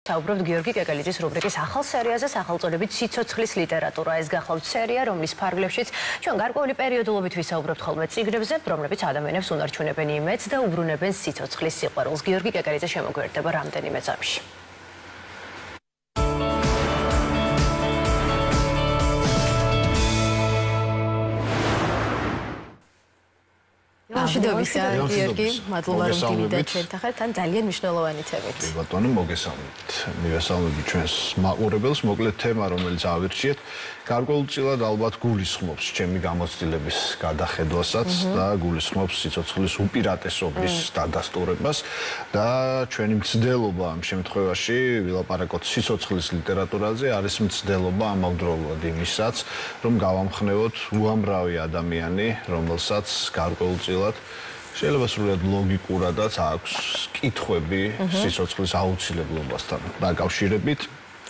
საუბრობთ გიორგი კეკელიძის რუბრიკის ახალ სერიაზე სახელწოდებით სიცოცხლის ლიტერატურა. ეს გახლავთ სერია, რომლის ფარგლებშიც ჩვენ გარკვეული პერიოდულობით ვისაუბრებთ ხოლმე წიგნებზე, რომლებიც ადამიანებს უნარჩუნებენ იმედს და უბრუნებენ სიცოცხლის სიყვარულს. გიორგი კეკელიძე შემოგვიერთდება რამდენიმე წამში. გიორგი, მადლობა რომ დივიდეთ ჩვენთან ხართ, თან ძალიან მნიშვნელოვანი თემით. ბატონო, მოგესალმებით. მივესალმებით ჩვენს მაყურებელს, მოკლედ თემა, რომელიც ავირჩიეთ, გარკვეულწილად ალბათ გულისხმობს ჩემი გამოცდილების გადახედვასაც და გულისხმობს სიცოცხლის უპირატესობის დადასტურებას და ჩვენი მცდელობა ამ შემთხვევაში ვილაპარაკოთ სიცოცხლის ლიტერატურაზე, არის მცდელობა ამავდროულად იმისაც, რომ გავამხნევოთ უამრავი ადამიანი, რომელსაც გარკვეულწილად შეიძლება სრულად ლოგიკურადაც აქვს კითხვები სიცოცხლის აუცილებლობასთან დაკავშირებით.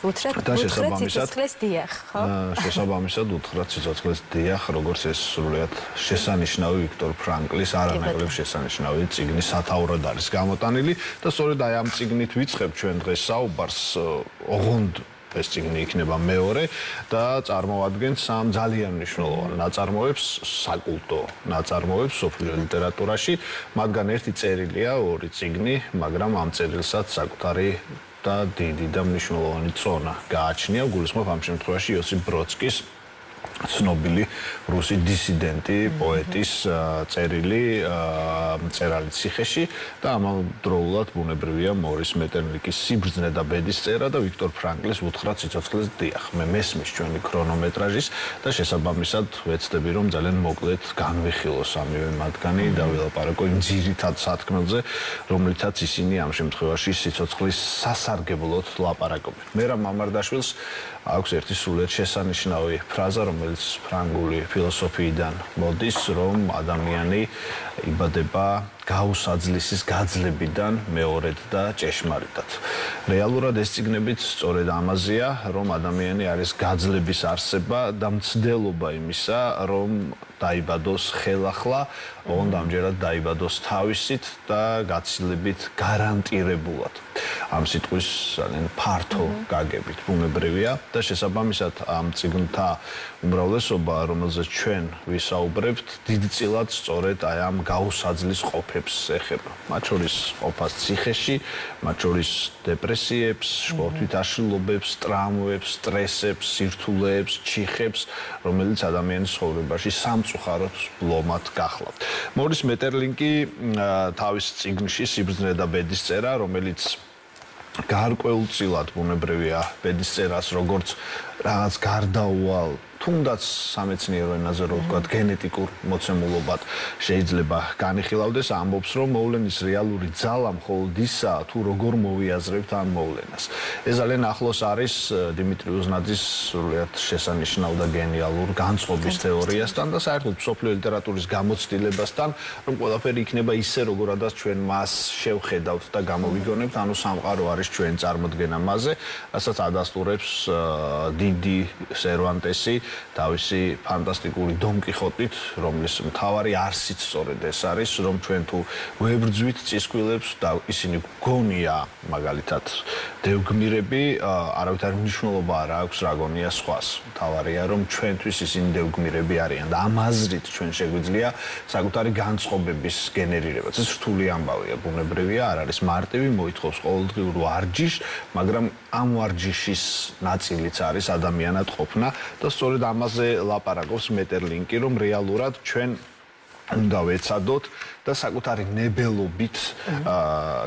და შესაბამისად დიახ, ხო? შესაბამისად უთხრათ სიცოცხლის დიახ, როგორც ეს სრულად შესანიშნავი ვიქტორ ფრანკლის არანაკლებ შესანიშნავი წიგნი სათაურად არის გამოტანილი და სწორედ აი ამ წიგნით ვიწყებ ჩვენ დღეს საუბარს, ოღონდ ეს წიგნი იქნება მეორე და წარმოადგენს სამ ძალიან მნიშვნელოვან ნაწარმოებს, საკულტო ნაწარმოებს სოფლიო ლიტერატურაში, მათგან ერთი წერილია, ორი წიგნი, მაგრამ ამ წერილსაც საკუთარი და დიდი და მნიშვნელოვანი წონა გააჩნია. გულისხმობ ამ შემთხვევაში იოსიფ ბროდსკის ცნობილი რუსი დისიდენტი პოეტის წერილი მწერალი ციხეში და ამავდროულად ბუნებრივია მორის მეტერლინკის სიბრძნე და ბედის წერა და ვიქტორ ფრანკლის უთხრათ სიცოცხლის დიახ. მე მესმის ჩვენი ქრონომეტრაჟის და შესაბამისად ვეცდები რომ ძალიან მოკლედ განვიხილო სამივე მათგანი და ვილაპარაკო იმ ძირითად სათქმელზე, რომლითაც ისინი ამ შემთხვევაში სიცოცხლის სასარგებლოდ ლაპარაკობენ. მერამ მამარდაშვილს აქვს ერთი სრულიად შესანიშნავი ფრაზა, რომელიც ფრანგული ფილოსოფიიდან მოდის, რომ ადამიანი იბადება გაუსაძლისის გაძლებიდან მეორედ და ჭეშმარიტად. რეალურად ეს წიგნებიც სწორედ ამაზეა, რომ ადამიანი არის გაძლების არსება და მცდელობა იმისა, რომ დაიბადოს ხელახლა, ოღონდ ამჯერად დაიბადოს თავისით და გაცილებით გარანტირებულად. ამ სიტყვის ძალიან ფართო გაგებით ბუნებრივია და შესაბამისად ამ წიგნთა უმრავლესობა, რომელზეც ჩვენ ვისაუბრებთ, დიდწილად სწორედ აი ამ გაუსაძლის ყოფებს ეხება. მათ შორის ყოფას ციხეში, მათ შორის დეპრესიებს, სპორტით აშლილობებს, ტრამვებს, სტრესებს, სირთულეებს, ჩიხებს, რომელიც ადამიანის ცხოვრებაში სამწუხაროდ ლომად გახლავთ. მორის მეტერლინკი თავის წიგნში სიბრძნე და ბედის წერა, რომელიც გარკვეულწილად ბუნებრივია ბედის წერას, როგორც რაღაც გარდაუვალ თუნდაც სამეცნიერო ენაზე რო ვთქვათ, გენეტიკურ მოცემულობად შეიძლება განიხილავდეს, ამბობს, რომ მოვლენის რეალური ძალა მხოლოდ ისაა, თუ როგორ მოვიაზრებთ ამ მოვლენას. ეს ძალიან ახლოს არის დიმიტრი უზნაძის სრულიად შესანიშნავ და გენიალურ განწყობის თეორიასთან და საერთოდ სოფლიო ლიტერატურის გამოცდილებასთან, რომ ყველაფერი იქნება ისე, როგორადაც ჩვენ მას შევხედავთ და გამოვიგონებთ, ანუ სამყარო არის ჩვენ წარმოდგენა მასზე, რასაც ადასტურებს დიდი სერვანტესი თავისი ფანტასტიკური დონ კიხოტით, რომლის მთავარი არსიც სწორედ ეს არის, რომ ჩვენ თუ ვებრძვით წისქვილებს და ისინი გონია, მაგალითად, დევგმირები, არავითარი მნიშვნელობა არ აქვს რა გონია სხვას. მთავარია, რომ ჩვენთვის ისინი დევგმირები არიან და ამ აზრით ჩვენ შეგვიძლია საკუთარი განწყობების გენერირებაც. ეს რთული ამბავია, ბუნებრივია, არ არის მარტივი, მოითხოვს ყოველდღიურ ვარჯიშს, მაგრამ ამ ვარჯიშის ნაწილიც არის ადამიანად ყოფნა და სწორედ ამაზე ლაპარაკობს მეტერლინკი, რომ რეალურად ჩვენ უნდა ვეცადოთ და საკუთარი ნებელობით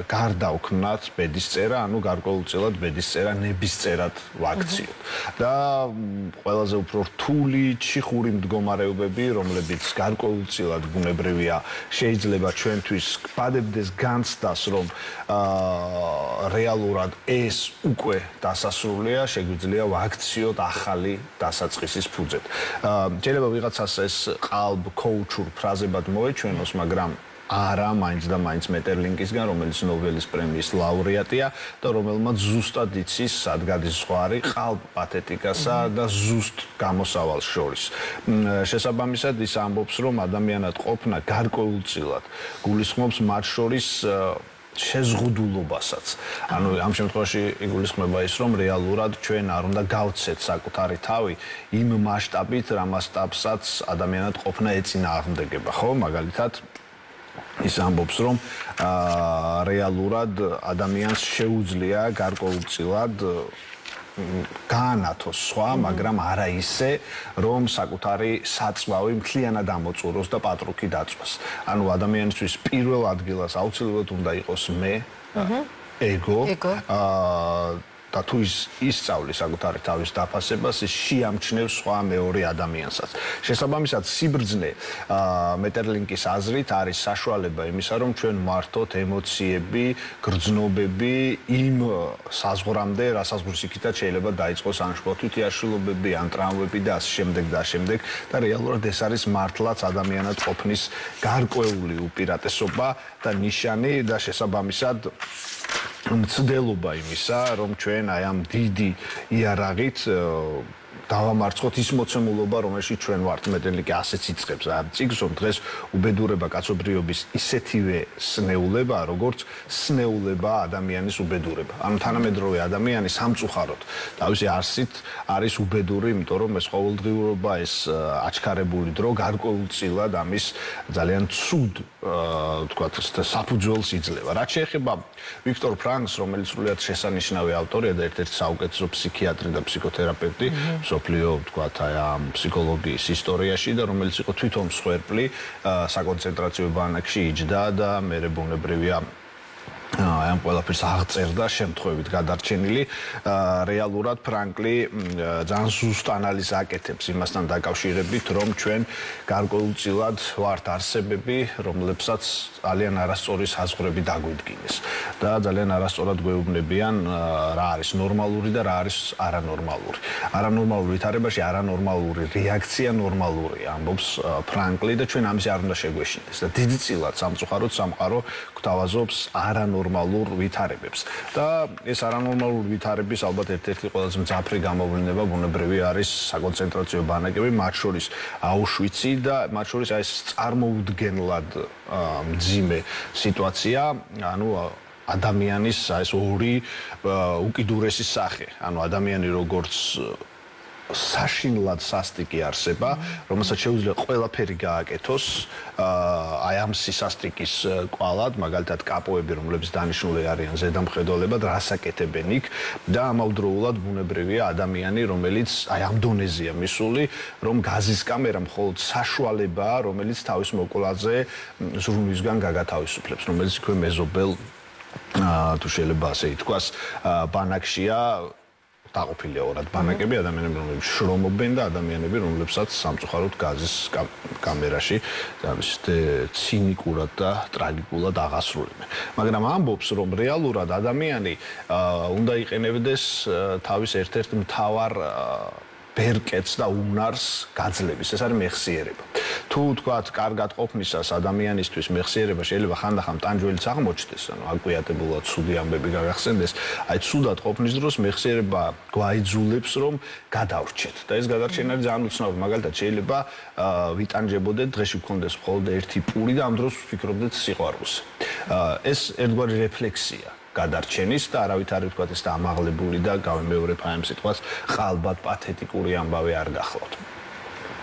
გარდავქმნათ ბედის წერა, ანუ გარკვეულწილად ბედის წერა ნების წერად ვაქციოთ. და ყველაზე უფრო რთული ჩიხური მდგომარეობები, რომლებიც გარკვეულწილად ბუნებრივია, შეიძლება ჩვენთვის გვბადებდეს განცდას, რომ რეალურად ეს უკვე დასასრულია, შეგვიძლია ვაქციოთ ახალი დასაწყისის ფუძედ. შეიძლება ვიღაცას ეს ყალბ კოუჩურ ფრაზებად მოეჩვენოს, მაგრამ არა მაინც და მაინც მეტერლინკისგან, რომელიც ნობელის პრემიის ლაურეატია და რომელმაც ზუსტად იცის სად გადის ზღვარი ყალბ პათეტიკასა და ზუსტ გამოსავალს შორის. შესაბამისად ის ამბობს, რომ ადამიანად ყოფნა გარკვეულწილად გულისხმობს მათ შორის შეზღუდულობასაც. ანუ ამ შემთხვევაში იგულისხმება ის, რომ რეალურად ჩვენ არ უნდა გავცეთ საკუთარი თავი იმ მასშტაბით, რა მასშტაბსაც ადამიანად ყოფნა ეწინააღმდეგება, ხო? მაგალითად ის ამბობს, რომ რეალურად ადამიანს შეუძლია გარკვეულწილად გაანათოს სხვა, მაგრამ არა ისე, რომ საკუთარი საწვავი მთლიანად ამოწუროს და პატრუკი დაწვას. ანუ ადამიანისთვის პირველ ადგილას აუცილებლად უნდა იყოს მე, ეგო. და თუ ისწავლის საკუთარი თავის დაფასებას, ის შეამჩნევს სხვა მეორე ადამიანსაც. შესაბამისად, სიბრძნე მეტერლინკის აზრით არის საშუალება იმისა, რომ ჩვენ მართოთ ემოციები, გრძნობები იმ საზღვრამდე, რა საზღვრის იქითაც შეიძლება დაიწყოს ან შფოთვითიაშლილობები, ან ტრამვები და ასე შემდეგ და შემდეგ და რეალურად ეს არის მართლაც ადამიანად ყოფნის გარკვეული უპირატესობა და ნიშანი და შესაბამისად მცდელობა იმისა, რომ ჩვენ აი ამ დიდი იარაღით დავამარცხოთ ის მოცემულობა, რომელშიც ჩვენ ვართ. მეტერლინკი ასეც იწყებს ამ წიგნს, რომ დღეს უბედურება კაცობრიობის ისეთივე სნეულებაა, როგორც სნეულება ადამიანის უბედურება. ანუ თანამედროვე ადამიანი სამწუხაროდ თავისი არსით არის უბედური, იმიტომ რომ ეს ყოველდღიურობა, ეს აჩქარებული დრო გარკვეულწილად ამის ძალიან ცუდ თქვათ საფუძველს იძლევა. რაც შეეხება ვიქტორ ფრანკს, რომელიც სრულიად შესანიშნავი ავტორია და ერთ-ერთი საუკეთესო ფსიქიატრი და ფსიქოთერაპევტი სოფლიო თქვათ აი ამ ფსიქოლოგიის ისტორიაში და რომელიც იყო თვითონ მსხვერპლი საკონცენტრაციო ბანაკში იჯდა და მერე ბუნებრივია ამ ყველაფერს აღწერდა შემთხვევით გადარჩენილი რეალურად ფრანკლი ძალიან ზუსტ ანალიზს აკეთებს იმასთან დაკავშირებით რომ ჩვენ გარკვეულწილად ვართ არსებები რომლებსაც ძალიან არასწორი საზღვრები დაგვიდგინეს და ძალიან არასწორად გვეუბნებიან რა არის ნორმალური და რა არის არანორმალური არანორმალურ ვითარებაში არანორმალური რეაქცია ნორმალურია ამბობს ფრანკლი და ჩვენ ამის არ უნდა შეგვეშინდეს და დიდწილად სამწუხაროდ სამყარო გვთავაზობს არანორმალურ ვითარებებს და ეს არანორმალურ ვითარების ალბათ ერთ-ერთი ყველაზე მძაფრი გამოვლინება ბუნებრივი არის საკონცენტრაციო ბანაკები მათ შორის აუშვიცი და მათ შორის ეს წარმოუდგენლად მძიმე სიტუაცია ანუ ადამიანის ეს ორი უკიდურესი სახე ანუ ადამიანი როგორც საშინლად სასტიკი არსება, რომელსაც შეუძლია ყველაფერი გააკეთოს, აი ამ სისასტიკის კვალად, მაგალითად კაპოები, რომლებიც დანიშნული არიან ზედამხედველებად, რას აკეთებენ იქ და ამავდროულად ბუნებრივია ადამიანი, რომელიც აი ამ დონეზეა მისული, რომ გაზის კამერა მხოლოდ საშუალებაა, რომელიც თავის მოკვლაზე ზრუნვისგან გაგათავისუფლებს, რომელიც იქვე მეზობელ თუ შეიძლება ასე ითქვას, ბანაკშია დაყოფილია ორად ბანაკები ადამიანები რომლებიც შრომობენ და ადამიანები რომლებსაც სამწუხაროდ გაზის კამერაში ცინიკურად და ტრაგიკულად აღასრულებენ. მაგრამ ამბობს რომ რეალურად ადამიანი უნდა იყენებდეს თავის ერთ-ერთ მთავარ ბერკეტს და უნარს გაძლების. ეს არის მეხსიერება. თუ თქვათ კარგად ყოფნისას ადამიანისთვის მეხსიერება შეიძლება ხანდახან ტანჯველიც აღმოჩნდეს, ანუ აკვიატებულად ცუდი ამბები გაგახსენდეს, აი ცუდად ყოფნის დროს მეხსიერება გვაიძულებს რომ გადავრჩეთ და ეს გადარჩენა ძალიან უცნაური. მაგალითად შეიძლება ვიტანჯებოდეთ, დღეში გქონდეს მხოლოდ ერთი პური და ამ დროს ვფიქრობდეთ სიყვარულს. ეს ერთგვარი რეფლექსია. გადარჩენის და არავით არ ვთქვათ ეს და ამაღლებული და გავემეორებ აი ამ სიტყვას ყალბად პათეტიკური ამბავი არ გახლავთ.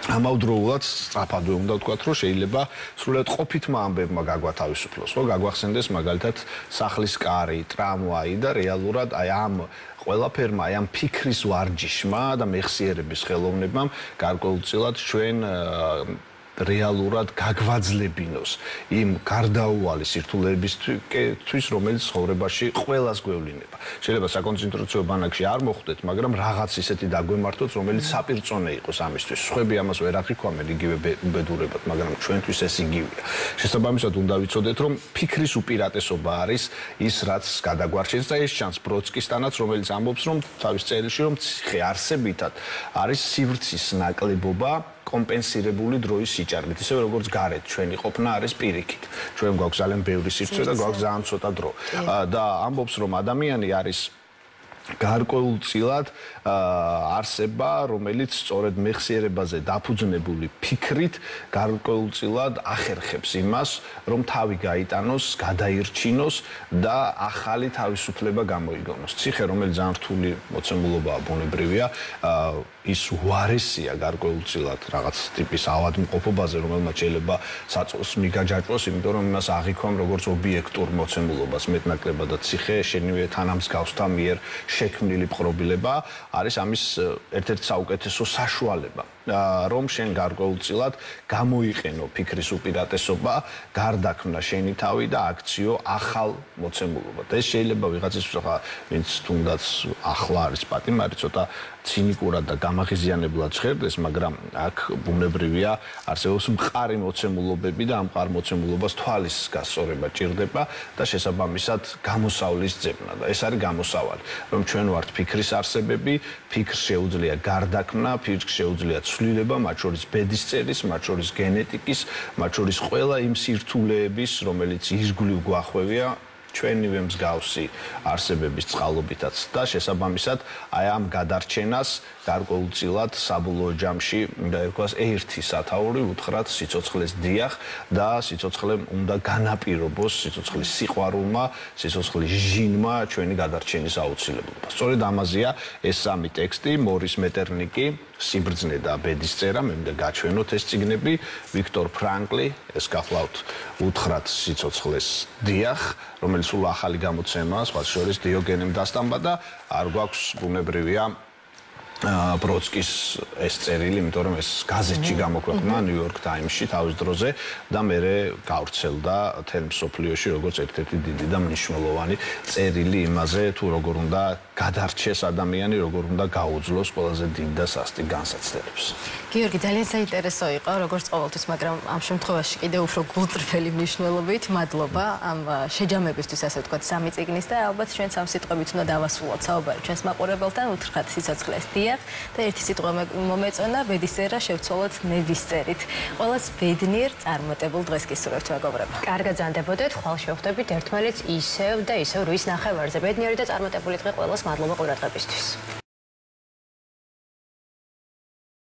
ამავდროულად სწრაფადვე უნდა ვთქვათ რომ შეიძლება სრულიად ყოფითმა ამბებმა გაგვათავისუფლოს, ხო, გაგვახსენდეს მაგალითად სახლის კარი, ტრამვაი და რეალურად აი ამ ყველაფერმა, აი ამ ფიქრის ვარჯიშმა და მეხსიერების ხელოვნებამ გარკვეულწილად ჩვენ რეალურად გაგვაძლებინოს იმ გარდაუვალი სირთულეებისთვის, რომელიც ცხოვრებაში ყველას გვევლინება. შეიძლება საკონცენტრაციო ბანაკში არ მოხვდეთ, მაგრამ რაღაც ისეთი დაგვემართოთ, რომელიც საპირწონე იყოს ამისთვის. სხვები ამას ვერ აღიქვამენ იგივე უბედურებად, მაგრამ ჩვენთვის ეს იგივეა. შესაბამისად უნდა ვიცოდეთ, რომ ფიქრის უპირატესობა არის ის, რაც გადაგვარჩენს და ეს ჩანს ბროდსკისთანაც, რომელიც ამბობს, რომ თავის წერილში, რომ ციხე არსებითად არის სივრცის ნაკლებობა კომპენსირებული დროის სიჭარბით, ისე როგორც გარეთ ჩვენი ყოფნა არის პირიქით. ჩვენ გვაქვს ძალიან ბევრი სივრცე და გვაქვს ძალიან ცოტა დრო. და ამბობს, რომ ადამიანი არის გარკვეულწილად არსება, რომელიც სწორედ მეხსიერებაზე დაფუძნებული ფიქრით გარკვეულწილად ახერხებს იმას, რომ თავი გაიტანოს, გადაირჩინოს და ახალი თავისუფლება გამოიგონოს. ციხე, რომელიც ძალიან რთული მოცემულობაა, ბუნებრივია, ის უარესია გარკვეულწილად რაღაც ტიპის ავადმყოფობაზე, რომელმაც შეიძლება საწყოს მიგაჯაჭვოს, იმიტომ რომ იმას აღიქვამ როგორც ობიექტურ მოცემულობას მეტნაკლებად და ციხე შენივე თანამსგავსთა მიერ შექმნილი პრობილება არის ამის ერთ-ერთი საუკეთესო საშუალება. რომ შენ გარკვეულწილად გამოიყენო ფიქრის უპირატესობა, გარდაქმნა შენი თავი და აქციო ახალ მოცემულობად. ეს შეიძლება ვიღაცისთვის ახლა ვინც თუნდაც ახლა არის პატიმარი, ცოტა ცინიკურად და გამაღიზიანებლად ჟღერდეს, მაგრამ აქ ბუნებრივია არსებობს მყარი მოცემულობები და ამ მყარ მოცემულობას თვალის გასწორება ჭირდება და შესაბამისად გამოსავლის ძებნა და ეს არის გამოსავალი, რომ ჩვენ ვართ ფიქრის არსებები, ფიქრს შეუძლია გარდაქმნა, ფიქრს შეუძლია ცვლილება, მათ შორის ბედისწერის, მათ შორის გენეტიკის, მათ შორის ყველა იმ სირთულეების, რომელიც ირგვლივ გვახვევია ჩვენივე მსგავსი არსებების წყალობითაც და შესაბამისად აი ამ გადარჩენას გარკვეულწილად საბოლოო ჯამში უნდა ერქვას ერთი სათაური უთხრათ სიცოცხლეს დიახ და სიცოცხლე უნდა განაპირობოს სიცოცხლის სიყვარულმა, სიცოცხლის ჟინმა ჩვენი გადარჩენის აუცილებლობა. სწორედ ამაზეა ეს სამი ტექსტი, მორის მეტერნიკი, სიბრძნე და ბედისწერა, მე მინდა გაჩვენოთ ეს წიგნები, ვიქტორ ფრანკლი, ეს გახლავთ უთხრათ სიცოცხლეს დიახ, რომელიც სულ ახალი გამოცემაა, სხვა შორის დიოგენემ დასტამბა და არ გვაქვს ბუნებრივია ბროდსკის ეს წერილი, იმიტომ რომ ეს გაზეთში გამოქვეყნდა ნიუ-იორკ ტაიმსში თავის დროზე და მერე გავრცელდა თელ მსოფლიოში როგორც ერთ-ერთი დიდი და მნიშვნელოვანი წერილი იმაზე, თუ როგორ უნდა გადარჩეს ადამიანი, როგორ უნდა გაუძლოს ყველაზე დიდ და სასტიკ განსაცდელებს. გიორგი, ძალიან საინტერესო იყო, როგორც ყოველთვის, მაგრამ ამ შემთხვევაში კიდევ უფრო გულწრფელი მნიშვნელობით. მადლობა ამ შეჯამებისთვის, ასე ვთქვათ, სამი წიგნის და ალბათ ჩვენ სამ სიტყვებით უნდა დავასრულოთ საუბარი ჩვენს მაყურებელთან, უთხრათ სიცოცხლეს დიახ და ერთი სიტყვა მომეწონა, ბედისწერა შევცვალოთ ნებისწერით. ყველას ბედნიერ წარმატებულ დღეს გისურვებთ, მეგობრებო. კარგად ზანდებოდეთ, ხვალ შევხვდებით ერთმანეთს ისევ და ისევ რვის ნახევარზე. ბედნიერი და წარმატებული დღე ყველას, მადლობა ყურადღებისთვის.